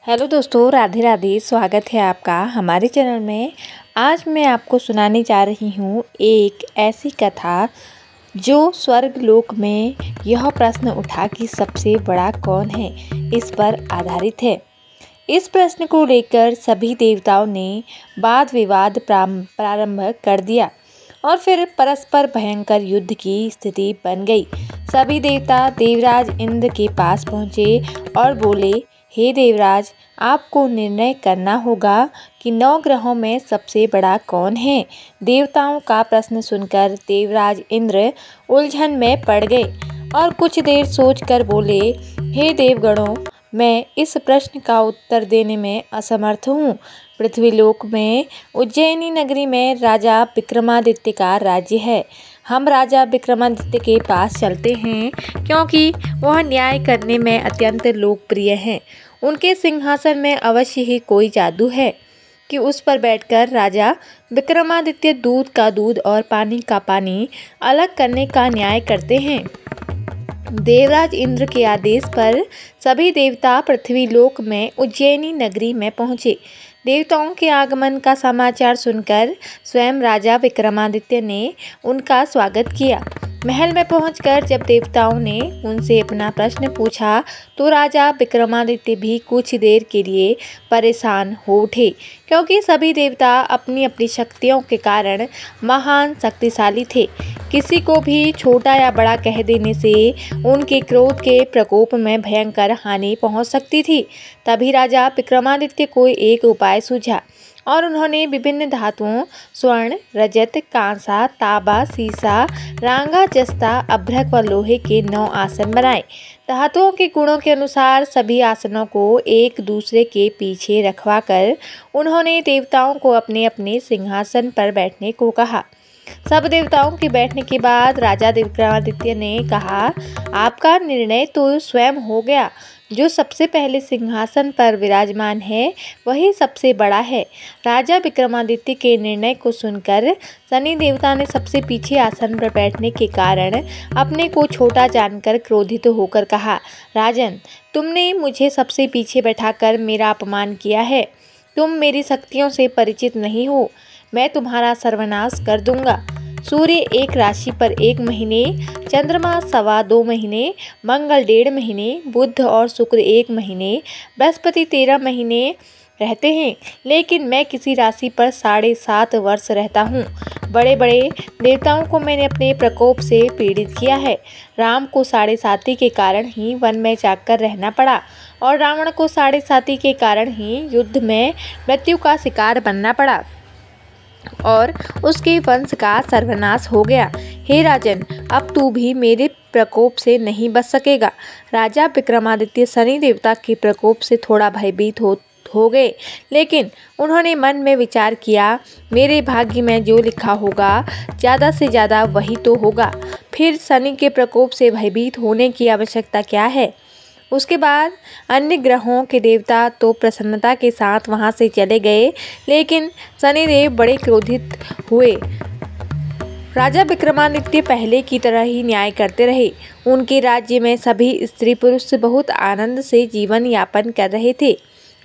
Hello दोस्तों, राधे राधे। स्वागत है आपका हमारे चैनल में। आज मैं आपको सुनाने जा रही हूँ एक ऐसी कथा जो स्वर्ग लोक में यह प्रश्न उठा कि सबसे बड़ा कौन है, इस पर आधारित है। इस प्रश्न को लेकर सभी देवताओं ने वाद विवाद प्रारंभ कर दिया और फिर परस्पर भयंकर युद्ध की स्थिति बन गई। सभी देवता देवराज इंद्र के पास पहुँचे और बोले, हे देवराज, आपको निर्णय करना होगा कि 9 ग्रहों में सबसे बड़ा कौन है। देवताओं का प्रश्न सुनकर देवराज इंद्र उलझन में पड़ गए और कुछ देर सोचकर बोले, हे देवगणों, मैं इस प्रश्न का उत्तर देने में असमर्थ हूँ। पृथ्वीलोक में उज्जैनी नगरी में राजा विक्रमादित्य का राज्य है। हम राजा विक्रमादित्य के पास चलते हैं क्योंकि वह न्याय करने में अत्यंत लोकप्रिय हैं। उनके सिंहासन में अवश्य ही कोई जादू है कि उस पर बैठकर राजा विक्रमादित्य दूध का दूध और पानी का पानी अलग करने का न्याय करते हैं। देवराज इंद्र के आदेश पर सभी देवता पृथ्वीलोक में उज्जैनी नगरी में पहुँचे। देवताओं के आगमन का समाचार सुनकर स्वयं राजा विक्रमादित्य ने उनका स्वागत किया। महल में पहुंचकर जब देवताओं ने उनसे अपना प्रश्न पूछा तो राजा विक्रमादित्य भी कुछ देर के लिए परेशान हो उठे, क्योंकि सभी देवता अपनी अपनी शक्तियों के कारण महान शक्तिशाली थे। किसी को भी छोटा या बड़ा कह देने से उनके क्रोध के प्रकोप में भयंकर हानि पहुंच सकती थी। तभी राजा विक्रमादित्य को एक उपाय सूझा और उन्होंने विभिन्न धातुओं स्वर्ण, रजत, कांसा, तांबा, सीसा, रांगा, जस्ता, अभ्रक व लोहे के 9 आसन बनाए। धातुओं के गुणों के अनुसार सभी आसनों को एक दूसरे के पीछे रखवाकर उन्होंने देवताओं को अपने अपने सिंहासन पर बैठने को कहा। सब देवताओं के बैठने के बाद राजा विक्रमादित्य ने कहा, आपका निर्णय तो स्वयं हो गया। जो सबसे पहले सिंहासन पर विराजमान है वही सबसे बड़ा है। राजा विक्रमादित्य के निर्णय को सुनकर शनि देवता ने सबसे पीछे आसन पर बैठने के कारण अपने को छोटा जानकर क्रोधित होकर कहा, राजन, तुमने मुझे सबसे पीछे बैठाकर मेरा अपमान किया है। तुम मेरी शक्तियों से परिचित नहीं हो। मैं तुम्हारा सर्वनाश कर दूंगा। सूर्य एक राशि पर 1 महीने, चंद्रमा 2.25 महीने, मंगल 1.5 महीने, बुध और शुक्र 1 महीने, बृहस्पति 13 महीने रहते हैं, लेकिन मैं किसी राशि पर 7.5 वर्ष रहता हूँ। बड़े बड़े देवताओं को मैंने अपने प्रकोप से पीड़ित किया है। राम को 7.5 के कारण ही वन में जाकर रहना पड़ा और रावण को 7.5 के कारण ही युद्ध में मृत्यु का शिकार बनना पड़ा और उसके वंश का सर्वनाश हो गया। हे राजन, अब तू भी मेरे प्रकोप से नहीं बच सकेगा। राजा विक्रमादित्य शनि देवता के प्रकोप से थोड़ा भयभीत हो गए, लेकिन उन्होंने मन में विचार किया, मेरे भाग्य में जो लिखा होगा ज़्यादा से ज़्यादा वही तो होगा। फिर शनि के प्रकोप से भयभीत होने की आवश्यकता क्या है। उसके बाद अन्य ग्रहों के देवता तो प्रसन्नता के साथ वहां से चले गए, लेकिन शनिदेव बड़े क्रोधित हुए। राजा विक्रमादित्य पहले की तरह ही न्याय करते रहे। उनके राज्य में सभी स्त्री पुरुष बहुत आनंद से जीवन यापन कर रहे थे।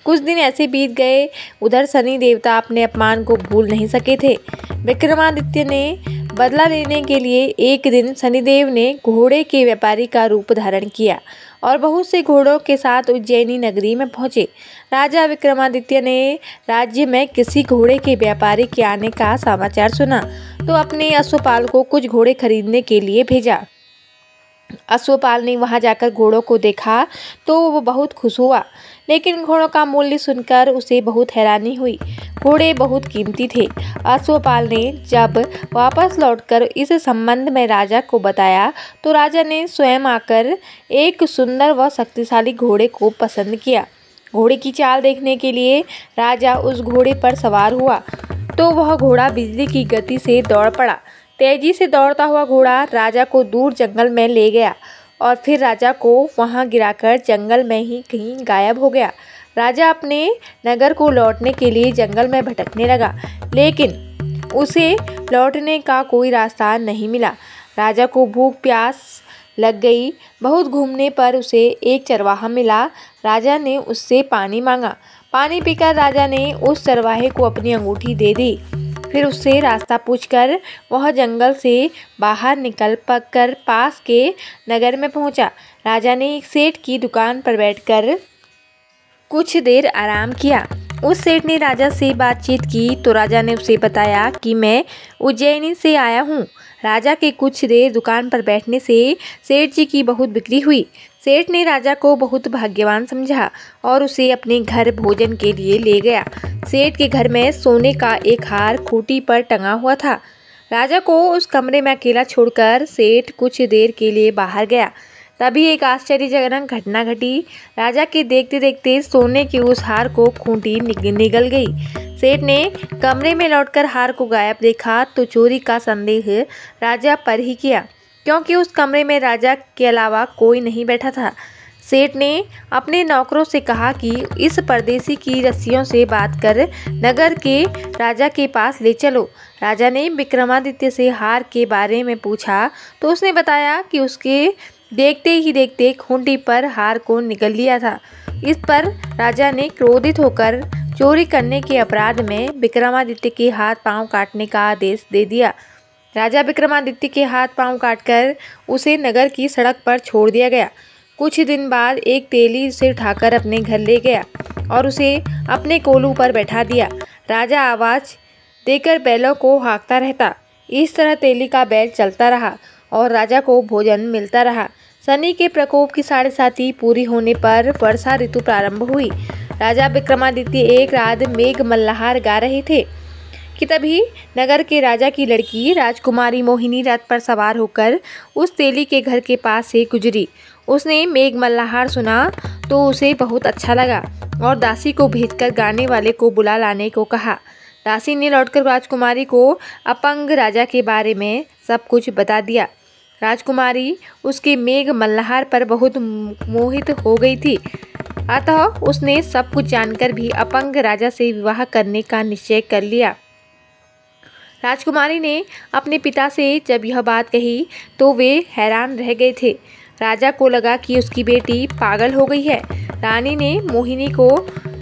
कुछ दिन ऐसे बीत गए, उधर शनि देवता अपने अपमान को भूल नहीं सके थे। विक्रमादित्य ने बदला लेने के लिए एक दिन शनिदेव ने घोड़े के व्यापारी का रूप धारण किया और बहुत से घोड़ों के साथ उज्जैनी नगरी में पहुंचे। राजा विक्रमादित्य ने राज्य में किसी घोड़े के व्यापारी के आने का समाचार सुना तो अपने अश्वपाल को कुछ घोड़े खरीदने के लिए भेजा। अश्वपाल ने वहां जाकर घोड़ों को देखा तो वो बहुत खुश हुआ, लेकिन घोड़ों का मूल्य सुनकर उसे बहुत हैरानी हुई। घोड़े बहुत कीमती थे। अश्वपाल ने जब वापस लौटकर इस संबंध में राजा को बताया तो राजा ने स्वयं आकर एक सुंदर व शक्तिशाली घोड़े को पसंद किया। घोड़े की चाल देखने के लिए राजा उस घोड़े पर सवार हुआ तो वह घोड़ा बिजली की गति से दौड़ पड़ा। तेजी से दौड़ता हुआ घोड़ा राजा को दूर जंगल में ले गया और फिर राजा को वहां गिराकर जंगल में ही कहीं गायब हो गया। राजा अपने नगर को लौटने के लिए जंगल में भटकने लगा, लेकिन उसे लौटने का कोई रास्ता नहीं मिला। राजा को भूख प्यास लग गई। बहुत घूमने पर उसे एक चरवाहा मिला। राजा ने उससे पानी मांगा। पानी पीकर राजा ने उस चरवाहे को अपनी अंगूठी दे दी। फिर उससे रास्ता पूछकर वह जंगल से बाहर निकल कर पास के नगर में पहुंचा। राजा ने एक सेठ की दुकान पर बैठकर कुछ देर आराम किया। उस सेठ ने राजा से बातचीत की तो राजा ने उसे बताया कि मैं उज्जैनी से आया हूँ। राजा के कुछ देर दुकान पर बैठने से सेठ जी की बहुत बिक्री हुई। सेठ ने राजा को बहुत भाग्यवान समझा और उसे अपने घर भोजन के लिए ले गया। सेठ के घर में सोने का एक हार खूंटी पर टंगा हुआ था। राजा को उस कमरे में अकेला छोड़कर सेठ कुछ देर के लिए बाहर गया। तभी एक आश्चर्यजनक घटना घटी। राजा के देखते देखते सोने के उस हार को खूंटी निगल गई। सेठ ने कमरे में लौटकर हार को गायब देखा तो चोरी का संदेह राजा पर ही किया, क्योंकि उस कमरे में राजा के अलावा कोई नहीं बैठा था। सेठ ने अपने नौकरों से कहा कि इस परदेसी की रस्सियों से बात कर नगर के राजा के पास ले चलो। राजा ने विक्रमादित्य से हार के बारे में पूछा तो उसने बताया कि उसके देखते ही देखते खूंटी पर हार को निगल लिया था। इस पर राजा ने क्रोधित होकर चोरी करने के अपराध में विक्रमादित्य के हाथ पांव काटने का आदेश दे दिया। राजा विक्रमादित्य के हाथ पांव काटकर उसे नगर की सड़क पर छोड़ दिया गया। कुछ दिन बाद एक तेली उसे उठाकर अपने घर ले गया और उसे अपने कोलू पर बैठा दिया। राजा आवाज़ देकर बैलों को हाँकता रहता। इस तरह तेली का बैल चलता रहा और राजा को भोजन मिलता रहा। शनि के प्रकोप की 7.5 पूरी होने पर वर्षा ऋतु प्रारंभ हुई। राजा विक्रमादित्य एक रात मेघ मल्हार गा रहे थे कि तभी नगर के राजा की लड़की राजकुमारी मोहिनी रथ पर सवार होकर उस तेली के घर के पास से गुजरी। उसने मेघ मल्हार सुना तो उसे बहुत अच्छा लगा और दासी को भेजकर गाने वाले को बुला लाने को कहा। दासी ने लौटकर राजकुमारी को अपंग राजा के बारे में सब कुछ बता दिया। राजकुमारी उसके मेघ मल्हार पर बहुत मोहित हो गई थी, अतः उसने सब कुछ जानकर भी अपंग राजा से विवाह करने का निश्चय कर लिया। राजकुमारी ने अपने पिता से जब यह बात कही तो वे हैरान रह गए थे। राजा को लगा कि उसकी बेटी पागल हो गई है। रानी ने मोहिनी को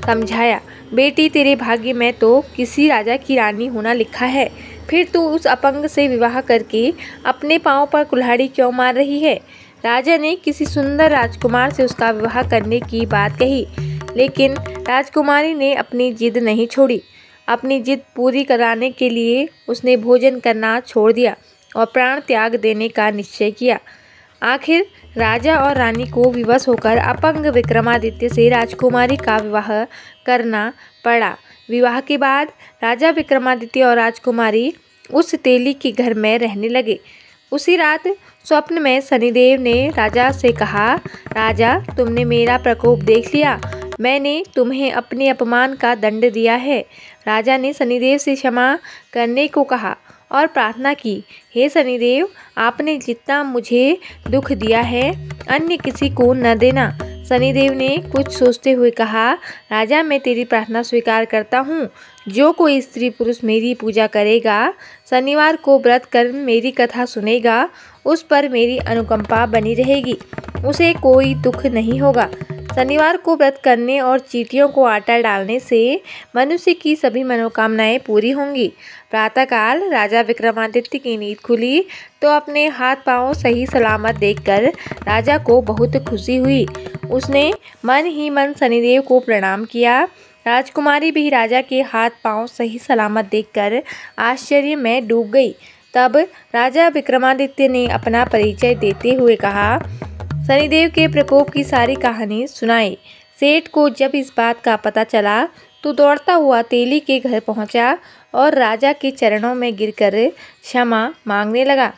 समझाया, बेटी तेरे भाग्य में तो किसी राजा की रानी होना लिखा है, फिर तू उस अपंग से विवाह करके अपने पांव पर कुल्हाड़ी क्यों मार रही है। राजा ने किसी सुंदर राजकुमार से उसका विवाह करने की बात कही, लेकिन राजकुमारी ने अपनी जिद नहीं छोड़ी। अपनी जिद पूरी कराने के लिए उसने भोजन करना छोड़ दिया और प्राण त्याग देने का निश्चय किया। आखिर राजा और रानी को विवश होकर अपंग विक्रमादित्य से राजकुमारी का विवाह करना पड़ा। विवाह के बाद राजा विक्रमादित्य और राजकुमारी उस तेली के घर में रहने लगे। उसी रात स्वप्न में शनिदेव ने राजा से कहा, राजा तुमने मेरा प्रकोप देख लिया, मैंने तुम्हें अपने अपमान का दंड दिया है। राजा ने शनिदेव से क्षमा करने को कहा और प्रार्थना की, हे शनिदेव आपने जितना मुझे दुख दिया है अन्य किसी को न देना। शनिदेव ने कुछ सोचते हुए कहा, राजा मैं तेरी प्रार्थना स्वीकार करता हूँ। जो कोई स्त्री पुरुष मेरी पूजा करेगा, शनिवार को व्रत कर मेरी कथा सुनेगा, उस पर मेरी अनुकंपा बनी रहेगी, उसे कोई दुख नहीं होगा। शनिवार को व्रत करने और चींटियों को आटा डालने से मनुष्य की सभी मनोकामनाएं पूरी होंगी। प्रातःकाल राजा विक्रमादित्य की नींद खुली तो अपने हाथ पांव सही सलामत देखकर राजा को बहुत खुशी हुई। उसने मन ही मन शनिदेव को प्रणाम किया। राजकुमारी भी राजा के हाथ पांव सही सलामत देखकर आश्चर्य में डूब गई। तब राजा विक्रमादित्य ने अपना परिचय देते हुए कहा, शनिदेव के प्रकोप की सारी कहानी सुनाई। सेठ को जब इस बात का पता चला तो दौड़ता हुआ तेली के घर पहुंचा और राजा के चरणों में गिरकर क्षमा मांगने लगा।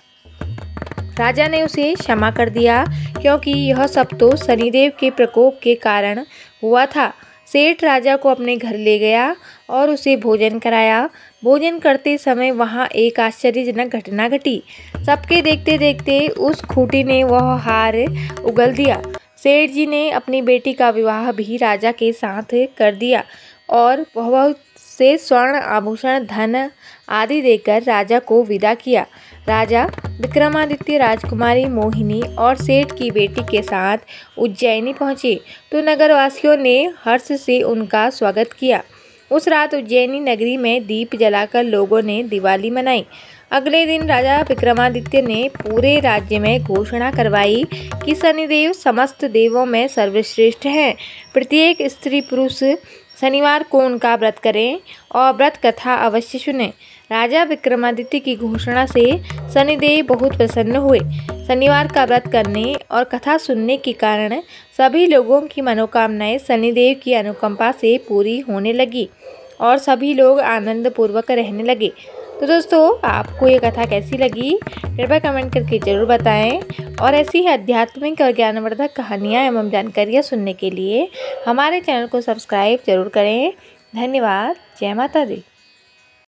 राजा ने उसे क्षमा कर दिया, क्योंकि यह सब तो शनिदेव के प्रकोप के कारण हुआ था। सेठ राजा को अपने घर ले गया और उसे भोजन कराया। भोजन करते समय वहाँ एक आश्चर्यजनक घटना घटी। सबके देखते देखते उस खूंटी ने वह हार उगल दिया। सेठ जी ने अपनी बेटी का विवाह भी राजा के साथ कर दिया और बहुत से स्वर्ण आभूषण धन आदि देकर राजा को विदा किया। राजा विक्रमादित्य राजकुमारी मोहिनी और सेठ की बेटी के साथ उज्जैनी पहुँचे तो नगरवासियों ने हर्ष से उनका स्वागत किया। उस रात उज्जैनी नगरी में दीप जलाकर लोगों ने दिवाली मनाई। अगले दिन राजा विक्रमादित्य ने पूरे राज्य में घोषणा करवाई कि शनिदेव समस्त देवों में सर्वश्रेष्ठ हैं। प्रत्येक स्त्री पुरुष शनिवार को उनका व्रत करें और व्रत कथा अवश्य सुनें। राजा विक्रमादित्य की घोषणा से शनिदेव बहुत प्रसन्न हुए। शनिवार का व्रत करने और कथा सुनने के कारण सभी लोगों की मनोकामनाएं शनिदेव की अनुकंपा से पूरी होने लगी और सभी लोग आनंद पूर्वक रहने लगे। तो दोस्तों, आपको ये कथा कैसी लगी कृपया कमेंट करके ज़रूर बताएं और ऐसी ही आध्यात्मिक और ज्ञानवर्धक कहानियाँ एवं जानकारियाँ सुनने के लिए हमारे चैनल को सब्सक्राइब जरूर करें। धन्यवाद। जय माता दी।